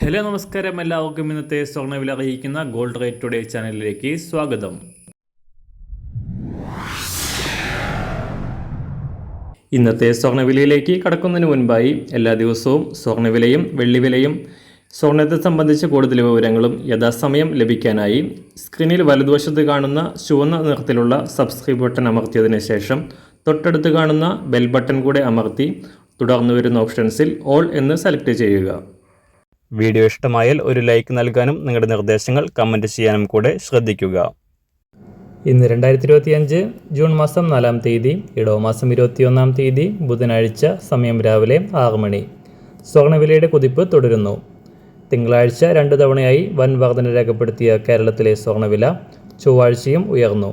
Hello നമസ്കാരം, എല്ലാവർക്കും ഇന്നത്തെ സ്വർണ്ണവില അറിയിക്കുന്ന ഗോൾഡ് റേറ്റ് ടുഡേ ചാനലിലേക്ക് സ്വാഗതം. ഇന്നത്തെ സ്വർണ്ണവിലയിലേക്ക് കടക്കുന്നതിന് മുൻപായി എല്ലാ ദിവസവും സ്വർണ്ണവിലയും വെള്ളിവിലയും സ്വർണ്ണത്തെ സംബന്ധിച്ച് കൂടുതൽ വിവരങ്ങളും യഥാസമയം ലഭിക്കാനായി സ്ക്രീനിൽ വലതുവശത്ത് കാണുന്ന ചുവന്ന നിറത്തിലുള്ള സബ്സ്ക്രൈബ് ബട്ടൺ അമർത്തിയതിനു ശേഷം തൊട്ടടുത്ത് കാണുന്ന ബെൽ ബട്ടൺ കൂടെ അമർത്തി തുടർന്ന് വരുന്ന ഓപ്ഷൻസിൽ ഓൾ എന്ന് സെലക്ട് ചെയ്യുക. വീഡിയോ ഇഷ്ടമായാൽ ഒരു ലൈക്ക് നൽകാനും നിങ്ങളുടെ നിർദ്ദേശങ്ങൾ കമൻറ്റ് ചെയ്യാനും കൂടെ ശ്രദ്ധിക്കുക. ഇന്ന് 2025 ജൂൺ മാസം 4-ാം തീയതി, ഇടവമാസം 21-ാം തീയതി, ബുധനാഴ്ച, സമയം രാവിലെ 6 മണി. സ്വർണ്ണവിലയുടെ കുതിപ്പ് തുടരുന്നു. തിങ്കളാഴ്ച 2 തവണയായി വൻ വർധന രേഖപ്പെടുത്തിയ കേരളത്തിലെ സ്വർണ്ണവില ചൊവ്വാഴ്ചയും ഉയർന്നു.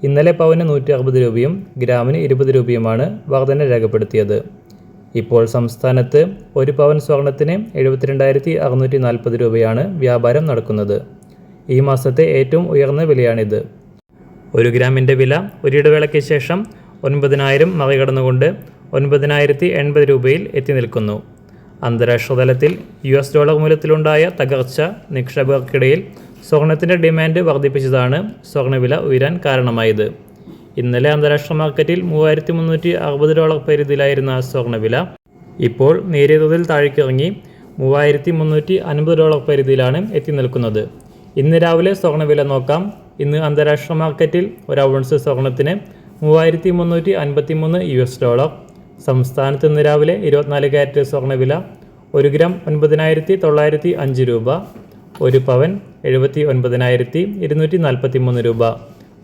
ഇന്നലെ പവന് 160 രൂപയും ഗ്രാമിന് 20 രൂപയുമാണ് വർധന രേഖപ്പെടുത്തിയത്. ഇപ്പോൾ സംസ്ഥാനത്ത് ഒരു പവൻ സ്വർണത്തിന് 72,640 രൂപയാണ് വ്യാപാരം നടക്കുന്നത്. ഈ മാസത്തെ ഏറ്റവും ഉയർന്ന വിലയാണിത്. 1 ഗ്രാമിൻ്റെ വില ഒരിടവേളയ്ക്ക് ശേഷം 9,000 മറികടന്നുകൊണ്ട് 9,080 രൂപയിൽ എത്തി നിൽക്കുന്നു. അന്താരാഷ്ട്ര തലത്തിൽ $ഡോളർ മൂല്യത്തിലുണ്ടായ തകർച്ച നിക്ഷേപകർക്കിടയിൽ സ്വർണത്തിൻ്റെ ഡിമാൻഡ് വർദ്ധിപ്പിച്ചതാണ് സ്വർണ്ണവില ഉയരാൻ കാരണമായത്. ഇന്നലെ അന്താരാഷ്ട്ര മാർക്കറ്റിൽ $3,360 പരിധിയിലായിരുന്ന സ്വർണ്ണവില ഇപ്പോൾ നേരിയ തോതിൽ താഴേക്കിറങ്ങി $3,350 പരിധിയിലാണ് എത്തി നിൽക്കുന്നത്. ഇന്ന് രാവിലെ സ്വർണ്ണവില നോക്കാം. ഇന്ന് അന്താരാഷ്ട്ര മാർക്കറ്റിൽ ഒരു ഔൺസ് സ്വർണത്തിന് $3,353. സംസ്ഥാനത്ത് ഇന്ന് രാവിലെ 24 കാരറ്റ് സ്വർണ്ണവില 1 ഗ്രാം 9,905 രൂപ, 1 പവൻ 79,243 രൂപ.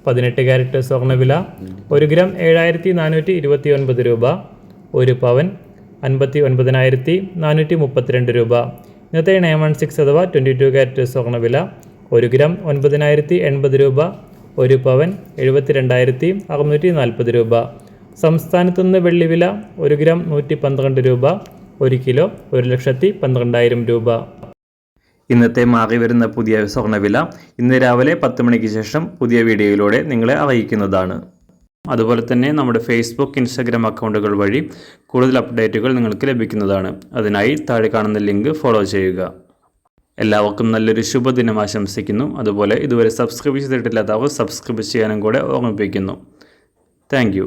18 കാരറ്റ് സ്വർണ്ണവില 1 ഗ്രാം 7,429 രൂപ, 1 പവൻ 59,432 രൂപ. ഇന്നത്തെ 916 അഥവാ 22 കാരറ്റ് സ്വർണ്ണവില 1 ഗ്രാം 9,080 രൂപ, 1 പവൻ 72,640 രൂപ. സംസ്ഥാനത്തുനിന്ന് വെള്ളിവില 1 ഗ്രാം 112 രൂപ, 1 കിലോ 1,12,000 രൂപ. ഇന്നത്തെ മാറി വരുന്ന പുതിയ സ്വർണ്ണവില ഇന്ന് രാവിലെ 10 മണിക്ക് ശേഷം പുതിയ വീഡിയോയിലൂടെ നിങ്ങളെ അറിയിക്കുന്നതാണ്. അതുപോലെ തന്നെ നമ്മുടെ ഫേസ്ബുക്ക്, ഇൻസ്റ്റാഗ്രാം അക്കൗണ്ടുകൾ വഴി കൂടുതൽ അപ്ഡേറ്റുകൾ നിങ്ങൾക്ക് ലഭിക്കുന്നതാണ്. അതിനായി താഴെ കാണുന്ന ലിങ്ക് ഫോളോ ചെയ്യുക. എല്ലാവർക്കും നല്ലൊരു ശുഭദിനം ആശംസിക്കുന്നു. അതുപോലെ ഇതുവരെ സബ്സ്ക്രൈബ് ചെയ്തിട്ടില്ലാത്തവർ സബ്സ്ക്രൈബ് ചെയ്യാനും കൂടെ ഓർമ്മിപ്പിക്കുന്നു. താങ്ക്